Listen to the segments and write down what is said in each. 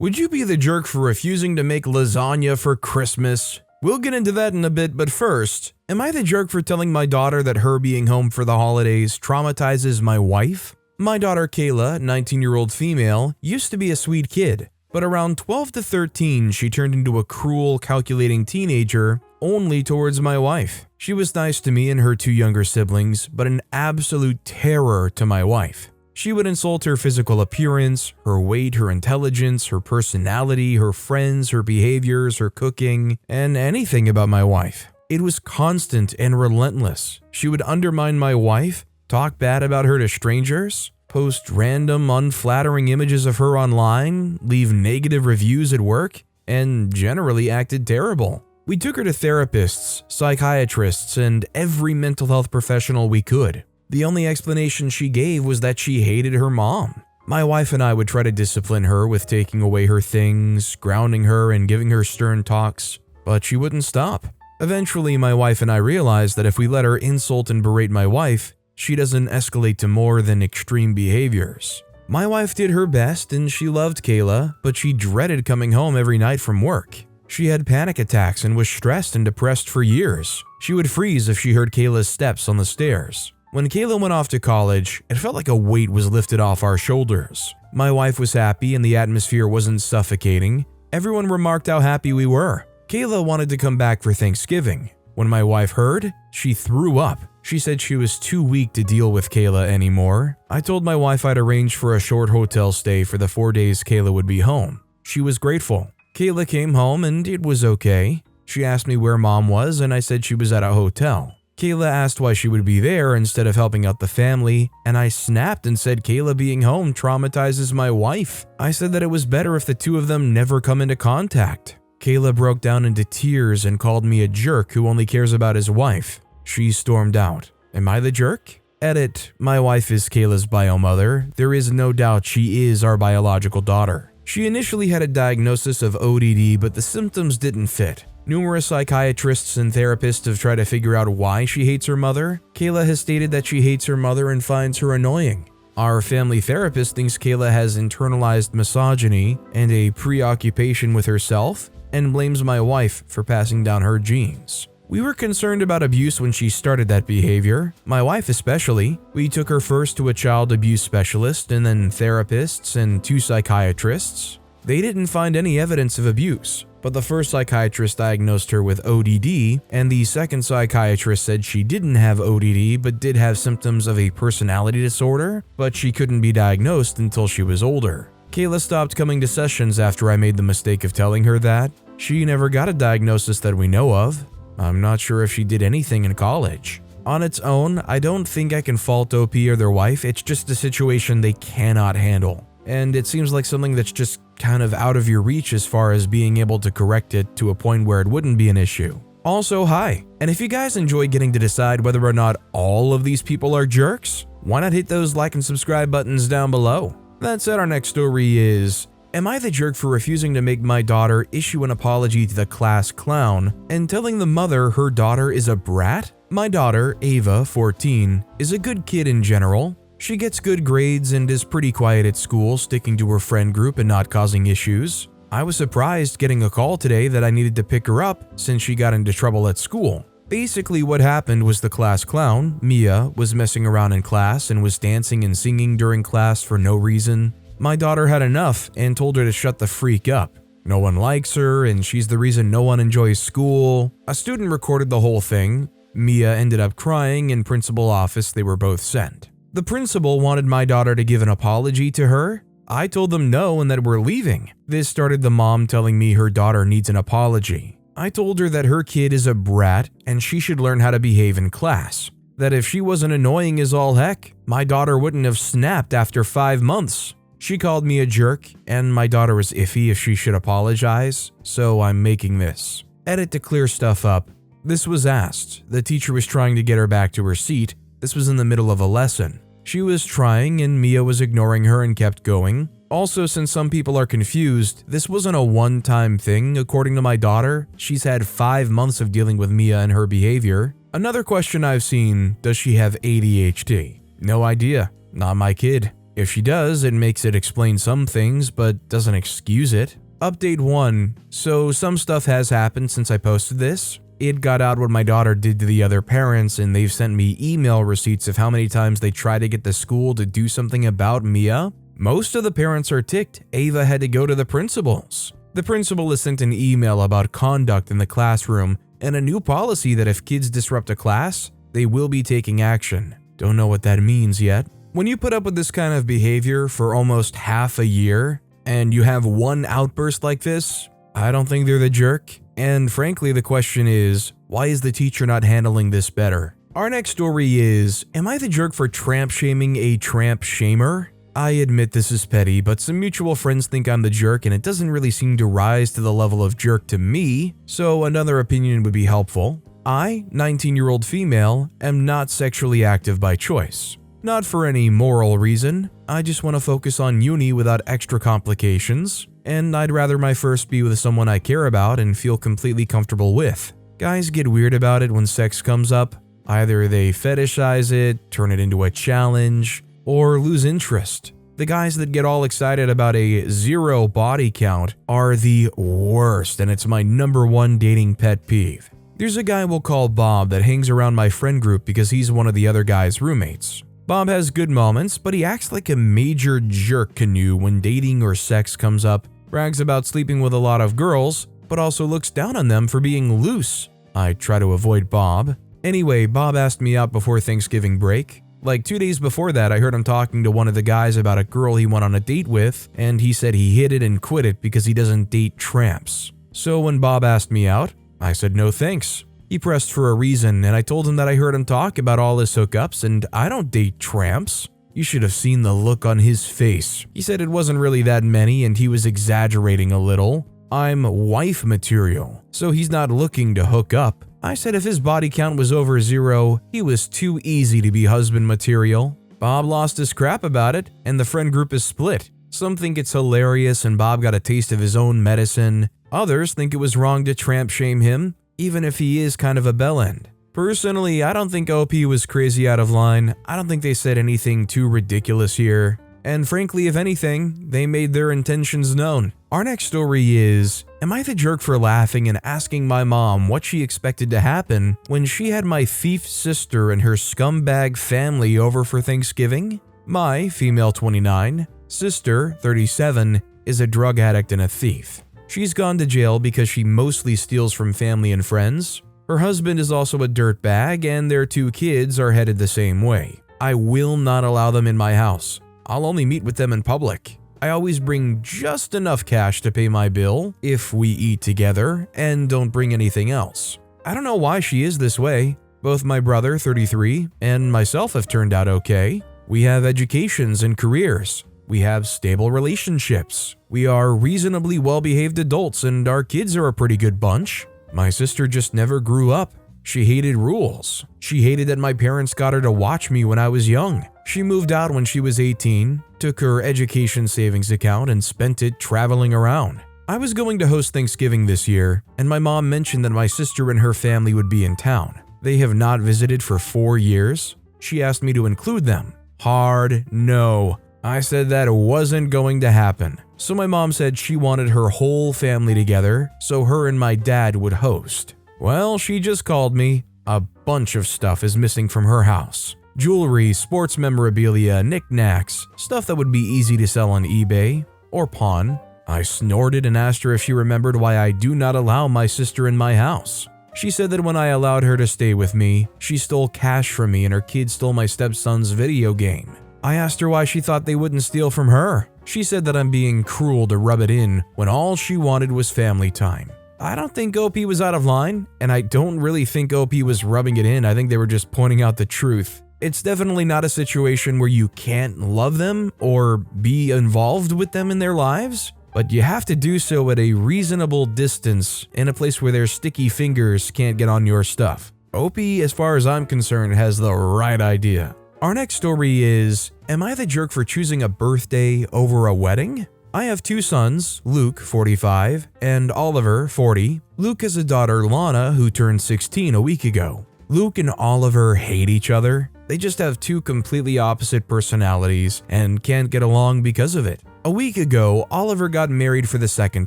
Would you be the jerk for refusing to make lasagna for Christmas? We'll get into that in a bit, but first, am I the jerk for telling my daughter that her being home for the holidays traumatizes my wife? My daughter Kayla, 19-year-old female, used to be a sweet kid, but around 12 to 13, she turned into a cruel, calculating teenager only towards my wife. She was nice to me and her two younger siblings, but an absolute terror to my wife. She would insult her physical appearance, her weight, her intelligence, her personality, her friends, her behaviors, her cooking, and anything about my wife. It was constant and relentless. She would undermine my wife, talk bad about her to strangers, post random, unflattering images of her online, leave negative reviews at work, and generally acted terrible. We took her to therapists, psychiatrists, and every mental health professional we could. The only explanation she gave was that she hated her mom. My wife and I would try to discipline her with taking away her things, grounding her, and giving her stern talks, but she wouldn't stop. Eventually, my wife and I realized that if we let her insult and berate my wife, she doesn't escalate to more than extreme behaviors. My wife did her best and she loved Kayla, but she dreaded coming home every night from work. She had panic attacks and was stressed and depressed for years. She would freeze if she heard Kayla's steps on the stairs. When Kayla went off to college, it felt like a weight was lifted off our shoulders. My wife was happy and the atmosphere wasn't suffocating. Everyone remarked how happy we were. Kayla wanted to come back for Thanksgiving. When my wife heard, she threw up. She said she was too weak to deal with Kayla anymore. I told my wife I'd arrange for a short hotel stay for the 4 days Kayla would be home. She was grateful. Kayla came home and it was okay. She asked me where mom was and I said she was at a hotel. Kayla asked why she would be there instead of helping out the family, and I snapped and said Kayla being home traumatizes my wife. I said that it was better if the two of them never come into contact. Kayla broke down into tears and called me a jerk who only cares about his wife. She stormed out. Am I the jerk? Edit, my wife is Kayla's bio mother. There is no doubt she is our biological daughter. She initially had a diagnosis of ODD, but the symptoms didn't fit. Numerous psychiatrists and therapists have tried to figure out why she hates her mother. Kayla has stated that she hates her mother and finds her annoying. Our family therapist thinks Kayla has internalized misogyny and a preoccupation with herself, and blames my wife for passing down her genes. We were concerned about abuse when she started that behavior, my wife especially. We took her first to a child abuse specialist and then therapists and 2 psychiatrists. They didn't find any evidence of abuse, but the first psychiatrist diagnosed her with ODD, and the second psychiatrist said she didn't have ODD but did have symptoms of a personality disorder, but she couldn't be diagnosed until she was older. Kayla stopped coming to sessions after I made the mistake of telling her that. She never got a diagnosis that we know of. I'm not sure if she did anything in college. On its own, I don't think I can fault OP or their wife. It's just a situation they cannot handle. And it seems like something that's just kind of out of your reach as far as being able to correct it to a point where it wouldn't be an issue. Also, hi. And if you guys enjoy getting to decide whether or not all of these people are jerks, why not hit those like and subscribe buttons down below? That said, our next story is, am I the jerk for refusing to make my daughter issue an apology to the class clown and telling the mother her daughter is a brat? My daughter, Ava, 14, is a good kid in general. She gets good grades and is pretty quiet at school, sticking to her friend group and not causing issues. I was surprised getting a call today that I needed to pick her up since she got into trouble at school. Basically what happened was the class clown, Mia, was messing around in class and was dancing and singing during class for no reason. My daughter had enough and told her to shut the freak up. No one likes her and she's the reason no one enjoys school. A student recorded the whole thing. Mia ended up crying in principal office. They were both sent. The principal wanted my daughter to give an apology to her. I told them no and that we're leaving. This started the mom telling me her daughter needs an apology. I told her that her kid is a brat and she should learn how to behave in class. That if she wasn't annoying as all heck, my daughter wouldn't have snapped after 5 months. She called me a jerk and my daughter was iffy if she should apologize, so I'm making this. Edit to clear stuff up. This was asked. The teacher was trying to get her back to her seat. This was in the middle of a lesson. She was trying and Mia was ignoring her and kept going. Also, since some people are confused, this wasn't a one-time thing. According to my daughter, she's had 5 months of dealing with Mia and her behavior. Another question I've seen, does she have ADHD? No idea. Not my kid. If she does, it makes it explain some things, but doesn't excuse it. Update 1. So some stuff has happened since I posted this. It got out what my daughter did to the other parents, and they've sent me email receipts of how many times they try to get the school to do something about Mia. Most of the parents are ticked. Ava had to go to the principals. The principal has sent an email about conduct in the classroom and a new policy that if kids disrupt a class, they will be taking action. Don't know what that means yet. When you put up with this kind of behavior for almost half a year, and you have one outburst like this, I don't think they're the jerk. And frankly, the question is, why is the teacher not handling this better? Our next story is, am I the jerk for tramp shaming a tramp shamer? I admit this is petty, but some mutual friends think I'm the jerk and it doesn't really seem to rise to the level of jerk to me, so another opinion would be helpful. I, 19-year-old female, am not sexually active by choice. Not for any moral reason, I just want to focus on uni without extra complications, and I'd rather my first be with someone I care about and feel completely comfortable with. Guys get weird about it when sex comes up. Either they fetishize it, turn it into a challenge, or lose interest. The guys that get all excited about a 0 body count are the worst, and it's my #1 dating pet peeve. There's a guy we'll call Bob that hangs around my friend group because he's one of the other guys' roommates. Bob has good moments, but he acts like a major jerk canoe when dating or sex comes up, brags about sleeping with a lot of girls, but also looks down on them for being loose. I try to avoid Bob. Anyway, Bob asked me out before Thanksgiving break. Like 2 days before that, I heard him talking to one of the guys about a girl he went on a date with, and he said he hit it and quit it because he doesn't date tramps. So when Bob asked me out, I said no thanks. He pressed for a reason, and I told him that I heard him talk about all his hookups, and I don't date tramps. You should have seen the look on his face. He said it wasn't really that many, and he was exaggerating a little. I'm wife material, so he's not looking to hook up. I said if his body count was over 0, he was too easy to be husband material. Bob lost his crap about it, and the friend group is split. Some think it's hilarious and Bob got a taste of his own medicine. Others think it was wrong to tramp shame him, even if he is kind of a bellend. Personally, I don't think OP was crazy out of line. I don't think they said anything too ridiculous here. And frankly, if anything, they made their intentions known. Our next story is, am I the jerk for laughing and asking my mom what she expected to happen when she had my thief sister and her scumbag family over for Thanksgiving? My, female 29, sister, 37, is a drug addict and a thief. She's gone to jail because she mostly steals from family and friends. Her husband is also a dirtbag, and their 2 kids are headed the same way. I will not allow them in my house. I'll only meet with them in public. I always bring just enough cash to pay my bill if we eat together and don't bring anything else. I don't know why she is this way. Both my brother, 33, and myself have turned out okay. We have educations and careers. We have stable relationships. We are reasonably well-behaved adults, and our kids are a pretty good bunch. My sister just never grew up. She hated rules. She hated that my parents got her to watch me when I was young. She moved out when she was 18, took her education savings account, and spent it traveling around. I was going to host Thanksgiving this year, and my mom mentioned that my sister and her family would be in town. They have not visited for 4 years. She asked me to include them. Hard no. I said that wasn't going to happen. So my mom said she wanted her whole family together so her and my dad would host. Well, she just called me. A bunch of stuff is missing from her house. Jewelry, sports memorabilia, knickknacks, stuff that would be easy to sell on eBay or pawn. I snorted and asked her if she remembered why I do not allow my sister in my house. She said that when I allowed her to stay with me, she stole cash from me and her kids stole my stepson's video game. I asked her why she thought they wouldn't steal from her. She said that I'm being cruel to rub it in when all she wanted was family time. I don't think OP was out of line, and I don't really think OP was rubbing it in. I think they were just pointing out the truth. It's definitely not a situation where you can't love them or be involved with them in their lives, but you have to do so at a reasonable distance in a place where their sticky fingers can't get on your stuff. OP, as far as I'm concerned, has the right idea. Our next story is, am I the jerk for choosing a birthday over a wedding? I have 2 sons, Luke, 45, and Oliver, 40. Luke has a daughter, Lana, who turned 16 a week ago. Luke and Oliver hate each other. They just have two completely opposite personalities and can't get along because of it. A week ago, Oliver got married for the second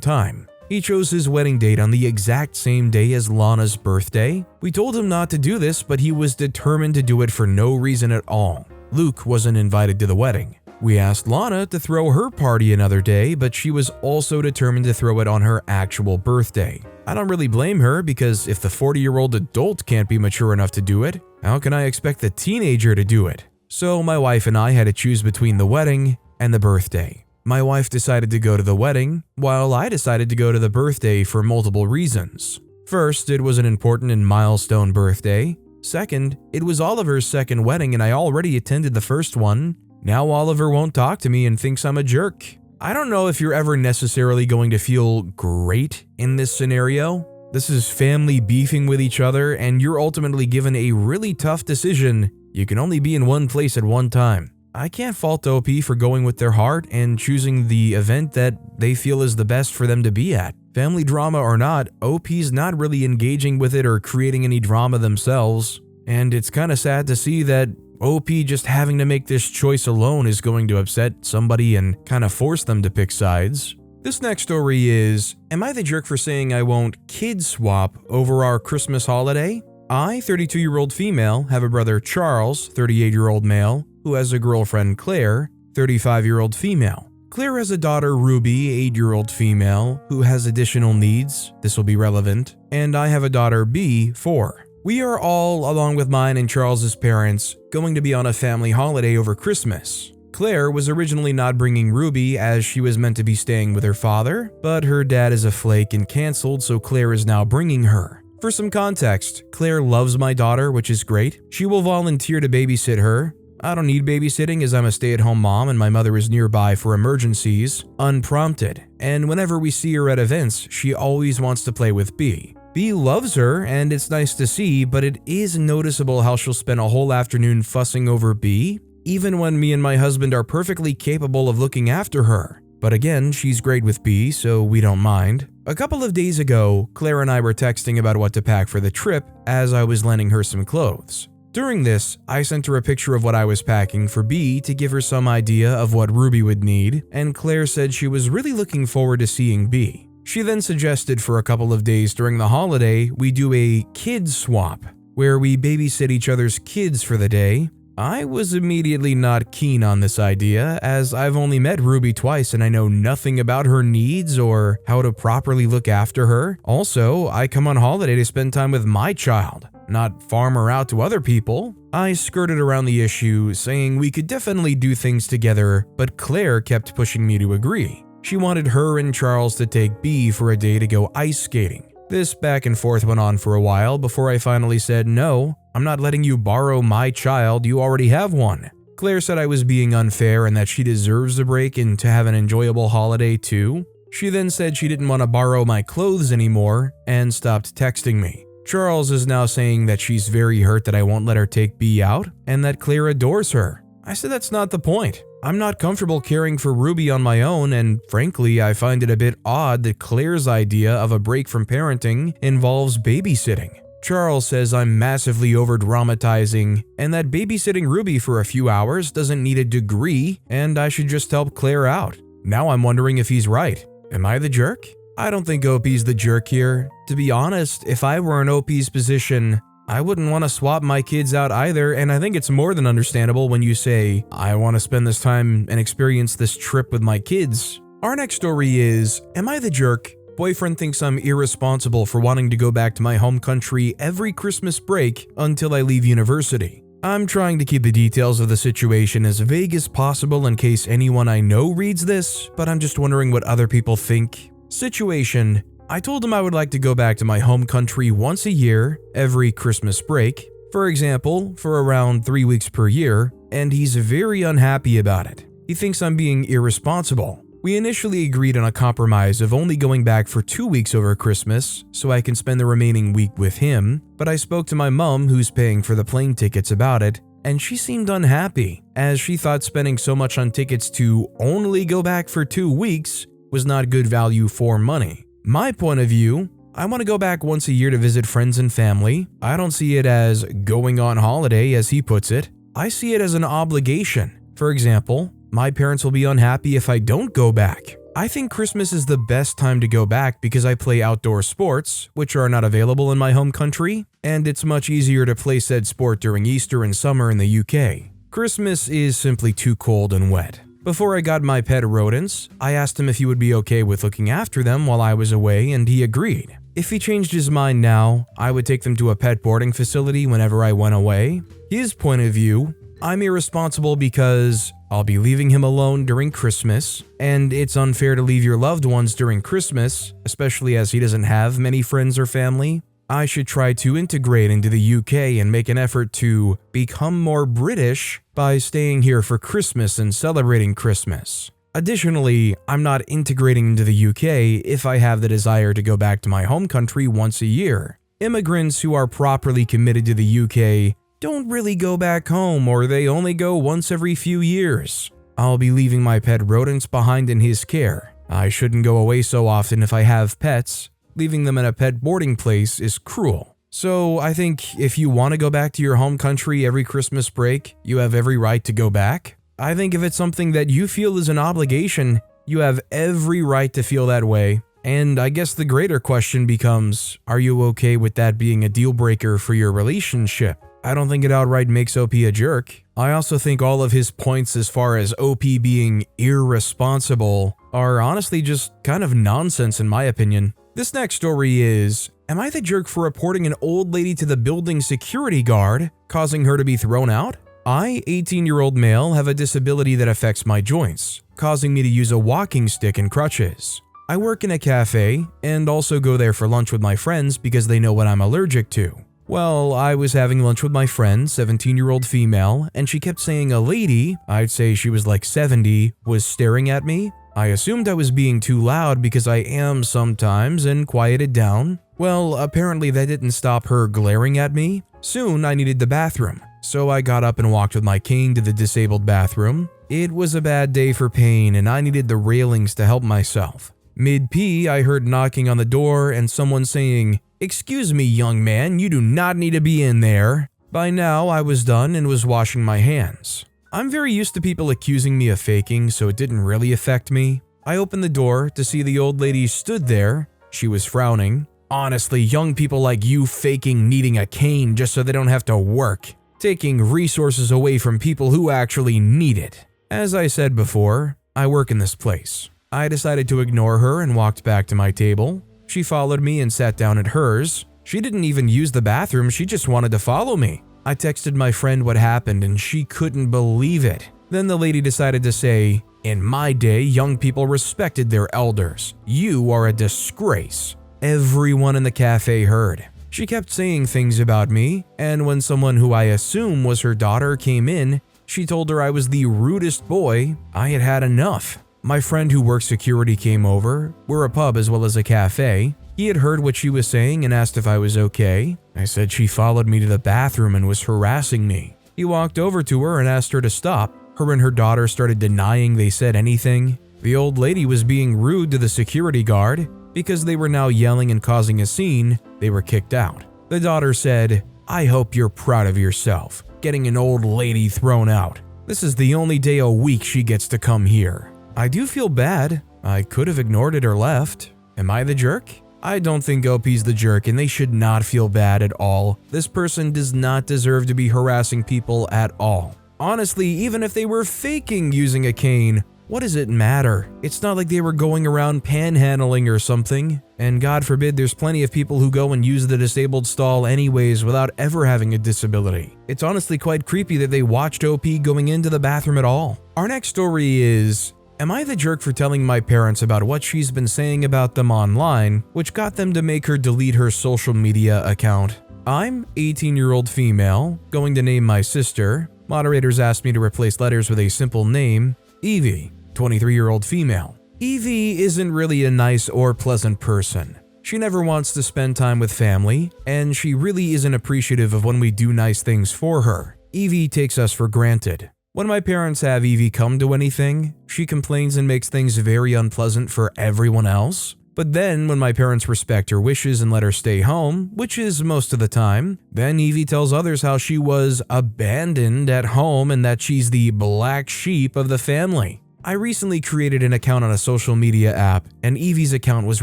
time. He chose his wedding date on the exact same day as Lana's birthday. We told him not to do this, but he was determined to do it for no reason at all. Luke wasn't invited to the wedding. We asked Lana to throw her party another day, but she was also determined to throw it on her actual birthday. I don't really blame her, because if the 40-year-old adult can't be mature enough to do it, how can I expect the teenager to do it? So my wife and I had to choose between the wedding and the birthday. My wife decided to go to the wedding, while I decided to go to the birthday for multiple reasons. First, it was an important and milestone birthday. Second, it was Oliver's second wedding and I already attended the first one. Now Oliver won't talk to me and thinks I'm a jerk. I don't know if you're ever necessarily going to feel great in this scenario. This is family beefing with each other and you're ultimately given a really tough decision. You can only be in one place at one time. I can't fault OP for going with their heart and choosing the event that they feel is the best for them to be at. Family drama or not, OP's not really engaging with it or creating any drama themselves. And it's kind of sad to see that OP just having to make this choice alone is going to upset somebody and kind of force them to pick sides. This next story is, am I the jerk for saying I won't kid swap over our Christmas holiday? I, 32-year-old female, have a brother Charles, 38-year-old male, who has a girlfriend Claire, 35-year-old female. Claire has a daughter Ruby, 8-year-old female, who has additional needs. This will be relevant. And I have a daughter B, 4. We are all, along with mine and Charles's parents, going to be on a family holiday over Christmas. Claire was originally not bringing Ruby as she was meant to be staying with her father, but her dad is a flake and canceled, so Claire is now bringing her. For some context, Claire loves my daughter, which is great. She will volunteer to babysit her. I don't need babysitting as I'm a stay-at-home mom and my mother is nearby for emergencies, unprompted. And whenever we see her at events, she always wants to play with B. B loves her and it's nice to see, but it is noticeable how she'll spend a whole afternoon fussing over B, even when me and my husband are perfectly capable of looking after her. But again, she's great with B, so we don't mind. A couple of days ago, Claire and I were texting about what to pack for the trip as I was lending her some clothes. During this, I sent her a picture of what I was packing for B to give her some idea of what Ruby would need, and Claire said she was really looking forward to seeing B. She then suggested for a couple of days during the holiday we do a kid swap, where we babysit each other's kids for the day. I was immediately not keen on this idea, as I've only met Ruby twice and I know nothing about her needs or how to properly look after her. Also, I come on holiday to spend time with my child, not farm her out to other people. I skirted around the issue, saying we could definitely do things together, but Claire kept pushing me to agree. She wanted her and Charles to take B for a day to go ice skating. This back and forth went on for a while before I finally said, no, I'm not letting you borrow my child, you already have one. Claire said I was being unfair and that she deserves a break and to have an enjoyable holiday too. She then said she didn't want to borrow my clothes anymore and stopped texting me. Charles is now saying that she's very hurt that I won't let her take B out and that Claire adores her. I said that's not the point. I'm not comfortable caring for Ruby on my own, and frankly, I find it a bit odd that Claire's idea of a break from parenting involves babysitting. Charles says I'm massively over-dramatizing, and that babysitting Ruby for a few hours doesn't need a degree, and I should just help Claire out. Now I'm wondering if he's right. Am I the jerk? I don't think OP's the jerk here. To be honest, if I were in OP's position, I wouldn't want to swap my kids out either, and I think it's more than understandable when you say, I want to spend this time and experience this trip with my kids. Our next story is, am I the jerk? Boyfriend thinks I'm irresponsible for wanting to go back to my home country every Christmas break until I leave university. I'm trying to keep the details of the situation as vague as possible in case anyone I know reads this, but I'm just wondering what other people think. Situation: I told him I would like to go back to my home country once a year, every Christmas break, for example, for around 3 weeks per year, and he's very unhappy about it. He thinks I'm being irresponsible. We initially agreed on a compromise of only going back for 2 weeks over Christmas, so I can spend the remaining week with him, but I spoke to my mom, who's paying for the plane tickets, about it, and she seemed unhappy, as she thought spending so much on tickets to only go back for 2 weeks was not good value for money. My point of view, I want to go back once a year to visit friends and family. I don't see it as going on holiday, as he puts it. I see it as an obligation. For example, my parents will be unhappy if I don't go back. I think Christmas is the best time to go back because I play outdoor sports, which are not available in my home country, and it's much easier to play said sport during Easter and summer in the UK. Christmas is simply too cold and wet. Before I got my pet rodents, I asked him if he would be okay with looking after them while I was away, and he agreed. If he changed his mind now, I would take them to a pet boarding facility whenever I went away. His point of view, I'm irresponsible because I'll be leaving him alone during Christmas, and it's unfair to leave your loved ones during Christmas, especially as he doesn't have many friends or family. I should try to integrate into the UK and make an effort to become more British by staying here for Christmas and celebrating Christmas. Additionally, I'm not integrating into the UK if I have the desire to go back to my home country once a year. Immigrants who are properly committed to the UK don't really go back home, or they only go once every few years. I'll be leaving my pet rodents behind in his care. I shouldn't go away so often if I have pets. Leaving them in a pet boarding place is cruel. So I think if you want to go back to your home country every Christmas break, you have every right to go back. I think if it's something that you feel is an obligation, you have every right to feel that way. And I guess the greater question becomes, are you okay with that being a deal breaker for your relationship? I don't think it outright makes OP a jerk. I also think all of his points as far as OP being irresponsible are honestly just kind of nonsense in my opinion. This next story is, am I the jerk for reporting an old lady to the building security guard, causing her to be thrown out? I, 18-year-old male, have a disability that affects my joints, causing me to use a walking stick and crutches. I work in a cafe and also go there for lunch with my friends because they know what I'm allergic to. Well, I was having lunch with my friend, 17-year-old female, and she kept saying a lady, I'd say she was like 70, was staring at me. I assumed I was being too loud because I am sometimes and quieted down. Well, apparently that didn't stop her glaring at me. Soon I needed the bathroom, so I got up and walked with my cane to the disabled bathroom. It was a bad day for pain and I needed the railings to help myself. Mid-pee, I heard knocking on the door and someone saying, "Excuse me, young man, you do not need to be in there." By now, I was done and was washing my hands. I'm very used to people accusing me of faking, so it didn't really affect me. I opened the door to see the old lady stood there. She was frowning. Honestly, young people like you faking needing a cane just so they don't have to work, taking resources away from people who actually need it. As I said before, I work in this place. I decided to ignore her and walked back to my table. She followed me and sat down at hers. She didn't even use the bathroom, she just wanted to follow me. I texted my friend what happened and she couldn't believe it. Then the lady decided to say, "In my day, young people respected their elders. You are a disgrace." Everyone in the cafe heard. She kept saying things about me, and when someone who I assume was her daughter came in, she told her I was the rudest boy. I had had enough. My friend who works security came over. We're a pub as well as a cafe. He had heard what she was saying and asked if I was okay. I said she followed me to the bathroom and was harassing me. He walked over to her and asked her to stop. Her and her daughter started denying they said anything. The old lady was being rude to the security guard. Because they were now yelling and causing a scene, they were kicked out. The daughter said, "I hope you're proud of yourself, getting an old lady thrown out. This is the only day a week she gets to come here." I do feel bad. I could have ignored it or left. Am I the jerk? I don't think OP's the jerk and they should not feel bad at all. This person does not deserve to be harassing people at all. Honestly, even if they were faking using a cane, what does it matter? It's not like they were going around panhandling or something. And God forbid there's plenty of people who go and use the disabled stall anyways without ever having a disability. It's honestly quite creepy that they watched OP going into the bathroom at all. Our next story is, am I the jerk for telling my parents about what she's been saying about them online, which got them to make her delete her social media account? I'm 18-year-old female, going to name my sister. Moderators asked me to replace letters with a simple name, Evie. 23-year-old female. Evie isn't really a nice or pleasant person. She never wants to spend time with family, and she really isn't appreciative of when we do nice things for her. Evie takes us for granted. When my parents have Evie come to anything, she complains and makes things very unpleasant for everyone else. But then, when my parents respect her wishes and let her stay home, which is most of the time, then Evie tells others how she was abandoned at home and that she's the black sheep of the family. I recently created an account on a social media app, and Evie's account was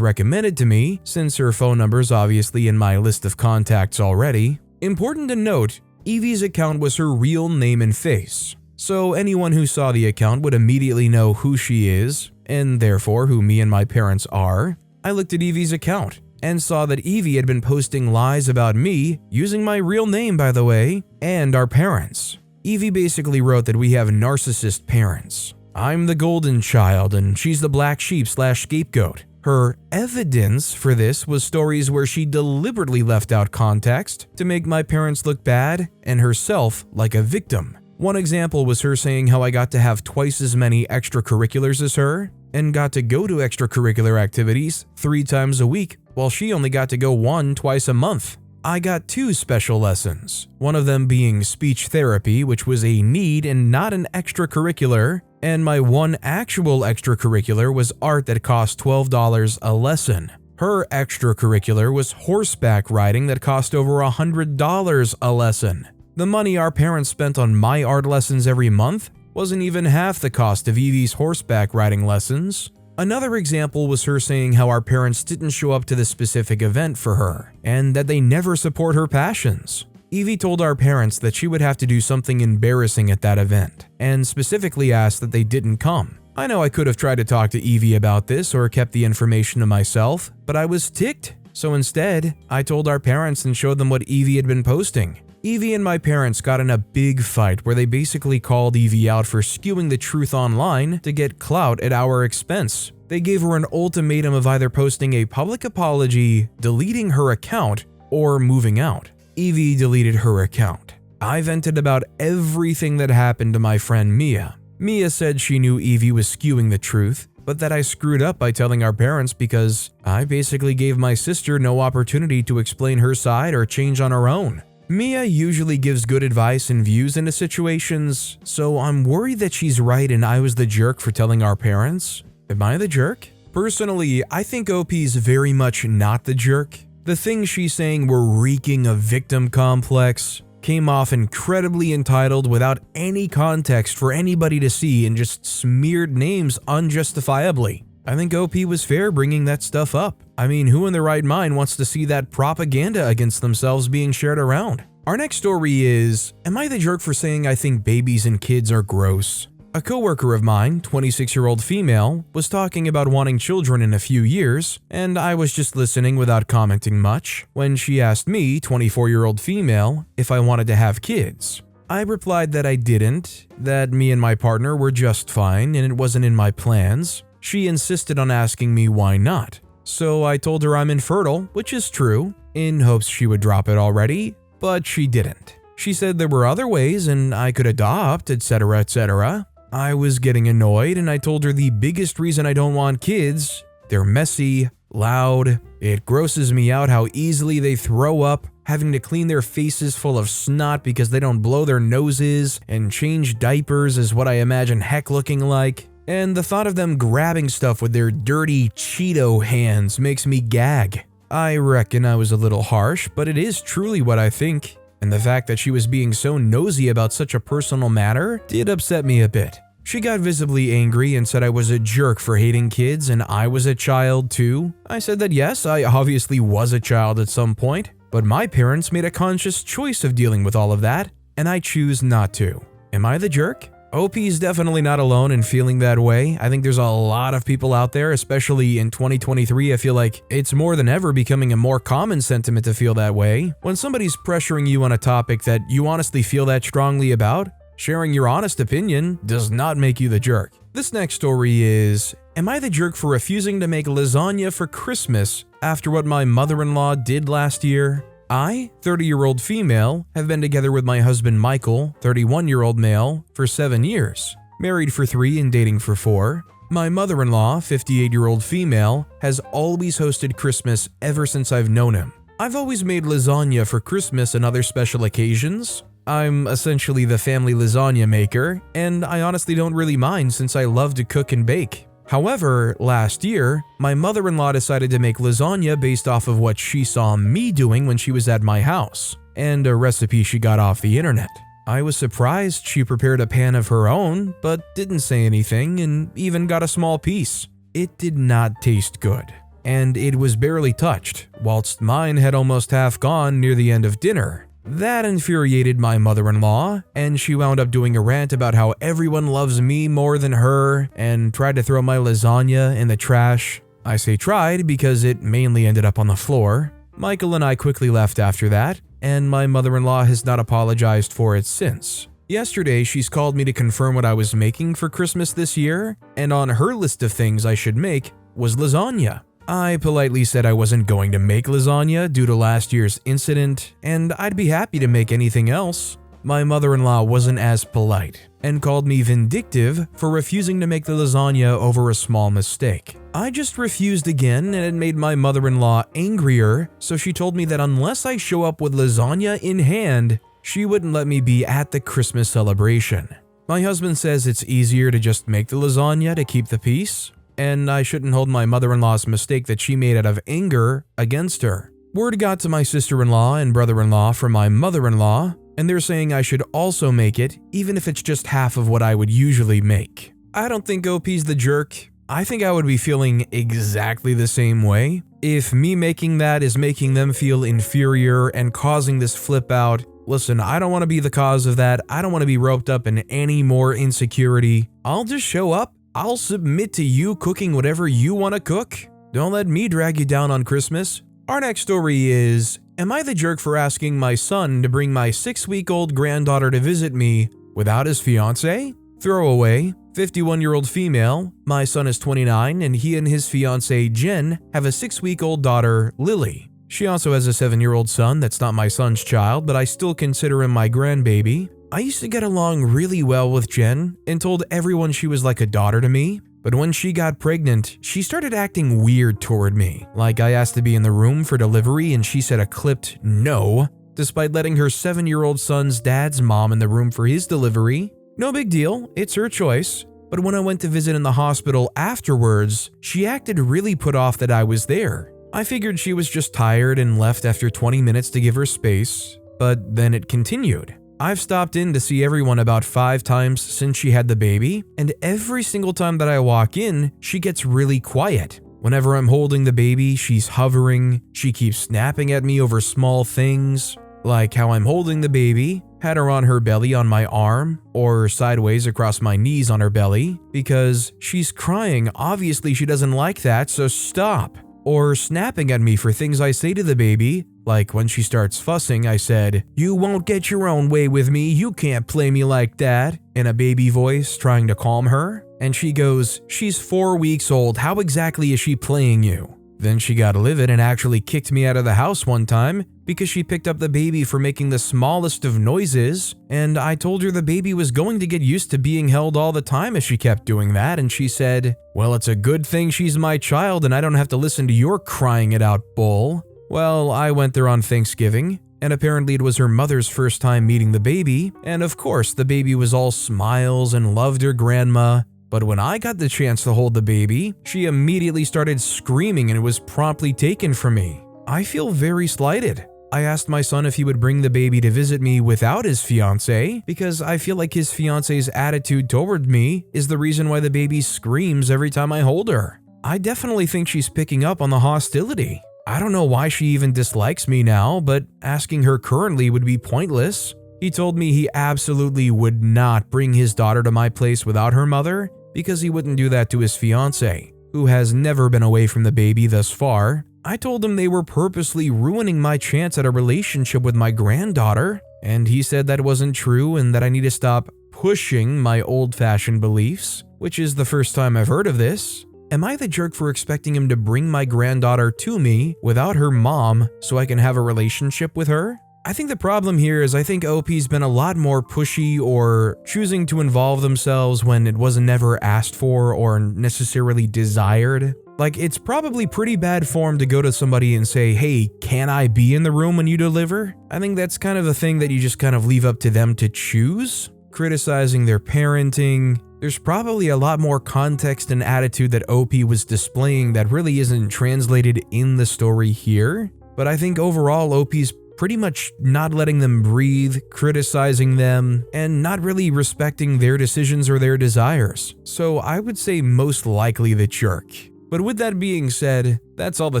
recommended to me since her phone number is obviously in my list of contacts already. Important to note, Evie's account was her real name and face, so anyone who saw the account would immediately know who she is, and therefore who me and my parents are. I looked at Evie's account and saw that Evie had been posting lies about me, using my real name by the way, and our parents. Evie basically wrote that we have narcissist parents. I'm the golden child and she's the black sheep/scapegoat. Her evidence for this was stories where she deliberately left out context to make my parents look bad and herself like a victim. One example was her saying how I got to have twice as many extracurriculars as her and got to go to extracurricular activities 3 times a week while she only got to go 1 twice a month. I got 2 special lessons, one of them being speech therapy, which was a need and not an extracurricular, and my one actual extracurricular was art that cost $12 a lesson. Her extracurricular was horseback riding that cost over $100 a lesson. The money our parents spent on my art lessons every month wasn't even half the cost of Evie's horseback riding lessons. Another example was her saying how our parents didn't show up to the specific event for her, and that they never support her passions. Evie told our parents that she would have to do something embarrassing at that event, and specifically asked that they didn't come. I know I could have tried to talk to Evie about this or kept the information to myself, but I was ticked. So instead, I told our parents and showed them what Evie had been posting. Evie and my parents got in a big fight where they basically called Evie out for skewing the truth online to get clout at our expense. They gave her an ultimatum of either posting a public apology, deleting her account, or moving out. Evie deleted her account. I vented about everything that happened to my friend Mia. Mia said she knew Evie was skewing the truth, but that I screwed up by telling our parents because I basically gave my sister no opportunity to explain her side or change on her own. Mia usually gives good advice and views into situations, so I'm worried that she's right and I was the jerk for telling our parents. Am I the jerk? Personally, I think OP's very much not the jerk. The things she's saying were reeking of victim complex, came off incredibly entitled without any context for anybody to see and just smeared names unjustifiably. I think OP was fair bringing that stuff up. I mean, who in their right mind wants to see that propaganda against themselves being shared around? Our next story is, am I the jerk for saying I think babies and kids are gross? A coworker of mine, 26-year-old female, was talking about wanting children in a few years, and I was just listening without commenting much when she asked me, 24-year-old female, if I wanted to have kids. I replied that I didn't, that me and my partner were just fine and it wasn't in my plans. She insisted on asking me why not. So I told her I'm infertile, which is true, in hopes she would drop it already, but she didn't. She said there were other ways and I could adopt, etc., etc. I was getting annoyed and I told her the biggest reason I don't want kids, they're messy, loud, it grosses me out how easily they throw up, having to clean their faces full of snot because they don't blow their noses, and change diapers is what I imagine heck looking like. And the thought of them grabbing stuff with their dirty Cheeto hands makes me gag. I reckon I was a little harsh, but it is truly what I think. And the fact that she was being so nosy about such a personal matter did upset me a bit. She got visibly angry and said I was a jerk for hating kids and I was a child too. I said that yes, I obviously was a child at some point, but my parents made a conscious choice of dealing with all of that, and I choose not to. Am I the jerk? OP is definitely not alone in feeling that way. I think there's a lot of people out there, especially in 2023. I feel like it's more than ever becoming a more common sentiment to feel that way. When somebody's pressuring you on a topic that you honestly feel that strongly about, sharing your honest opinion does not make you the jerk. This next story is, am I the jerk for refusing to make lasagna for Christmas after what my mother-in-law did last year? I, 30-year-old female, have been together with my husband Michael, 31-year-old male, for 7 years, married for 3 and dating for 4. My mother-in-law, 58-year-old female, has always hosted Christmas ever since I've known him. I've always made lasagna for Christmas and other special occasions. I'm essentially the family lasagna maker, and I honestly don't really mind since I love to cook and bake. However, last year, my mother-in-law decided to make lasagna based off of what she saw me doing when she was at my house, and a recipe she got off the internet. I was surprised she prepared a pan of her own, but didn't say anything and even got a small piece. It did not taste good, and it was barely touched, whilst mine had almost half gone near the end of dinner. That infuriated my mother-in-law, and she wound up doing a rant about how everyone loves me more than her and tried to throw my lasagna in the trash. I say tried because it mainly ended up on the floor. Michael and I quickly left after that, and my mother-in-law has not apologized for it since. Yesterday, she's called me to confirm what I was making for Christmas this year, and on her list of things I should make was lasagna. I politely said I wasn't going to make lasagna due to last year's incident, and I'd be happy to make anything else. My mother-in-law wasn't as polite and called me vindictive for refusing to make the lasagna over a small mistake. I just refused again, and it made my mother-in-law angrier, so she told me that unless I show up with lasagna in hand, she wouldn't let me be at the Christmas celebration. My husband says it's easier to just make the lasagna to keep the peace, and I shouldn't hold my mother-in-law's mistake that she made out of anger against her. Word got to my sister-in-law and brother-in-law from my mother-in-law, and they're saying I should also make it, even if it's just half of what I would usually make. I don't think OP's the jerk. I think I would be feeling exactly the same way. If me making that is making them feel inferior and causing this flip out, listen, I don't want to be the cause of that. I don't want to be roped up in any more insecurity. I'll just show up. I'll submit to you cooking whatever you want to cook. Don't let me drag you down on Christmas. Our next story is, am I the jerk for asking my son to bring my 6-week-old granddaughter to visit me without his fiancé? Throwaway, 51-year-old female. My son is 29 and he and his fiancée Jen have a 6-week-old daughter, Lily. She also has a 7-year-old son that's not my son's child, but I still consider him my grandbaby. I used to get along really well with Jen and told everyone she was like a daughter to me, but when she got pregnant, she started acting weird toward me. Like I asked to be in the room for delivery and she said a clipped no, despite letting her 7-year-old son's dad's mom in the room for his delivery. No big deal, it's her choice. But when I went to visit in the hospital afterwards, she acted really put off that I was there. I figured she was just tired and left after 20 minutes to give her space, but then it continued. I've stopped in to see everyone about 5 times since she had the baby, and every single time that I walk in, she gets really quiet. Whenever I'm holding the baby, she's hovering, she keeps snapping at me over small things, like how I'm holding the baby, had her on her belly on my arm, or sideways across my knees on her belly, because she's crying, obviously she doesn't like that, so stop. Or snapping at me for things I say to the baby, like when she starts fussing, I said, "You won't get your own way with me, you can't play me like that," in a baby voice trying to calm her. And she goes, "She's 4 weeks old, how exactly is she playing you?" Then she got livid and actually kicked me out of the house one time because she picked up the baby for making the smallest of noises, and I told her the baby was going to get used to being held all the time if she kept doing that, and she said, "Well, it's a good thing she's my child and I don't have to listen to your crying it out bull." Well, I went there on Thanksgiving, and apparently it was her mother's first time meeting the baby, and of course the baby was all smiles and loved her grandma. But when I got the chance to hold the baby, she immediately started screaming and it was promptly taken from me. I feel very slighted. I asked my son if he would bring the baby to visit me without his fiancé because I feel like his fiancé's attitude toward me is the reason why the baby screams every time I hold her. I definitely think she's picking up on the hostility. I don't know why she even dislikes me now, but asking her currently would be pointless. He told me he absolutely would not bring his daughter to my place without her mother because he wouldn't do that to his fiancé, who has never been away from the baby thus far. I told him they were purposely ruining my chance at a relationship with my granddaughter, and he said that wasn't true and that I need to stop pushing my old-fashioned beliefs, which is the first time I've heard of this. Am I the jerk for expecting him to bring my granddaughter to me without her mom so I can have a relationship with her? I think the problem here is I think OP's been a lot more pushy or choosing to involve themselves when it wasn't never asked for or necessarily desired. Like, it's probably pretty bad form to go to somebody and say, "Hey, can I be in the room when you deliver?" I think that's kind of a thing that you just kind of leave up to them to choose. Criticizing their parenting, There's probably a lot more context and attitude that OP was displaying that really isn't translated in the story here, but I think overall OP's pretty much not letting them breathe, criticizing them, and not really respecting their decisions or their desires. So I would say most likely the jerk. But with that being said, that's all the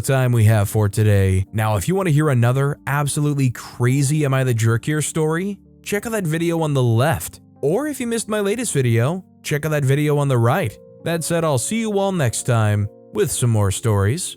time we have for today. Now, if you want to hear another absolutely crazy Am I the Jerk Here story, check out that video on the left. Or if you missed my latest video, check out that video on the right. That said, I'll see you all next time with some more stories.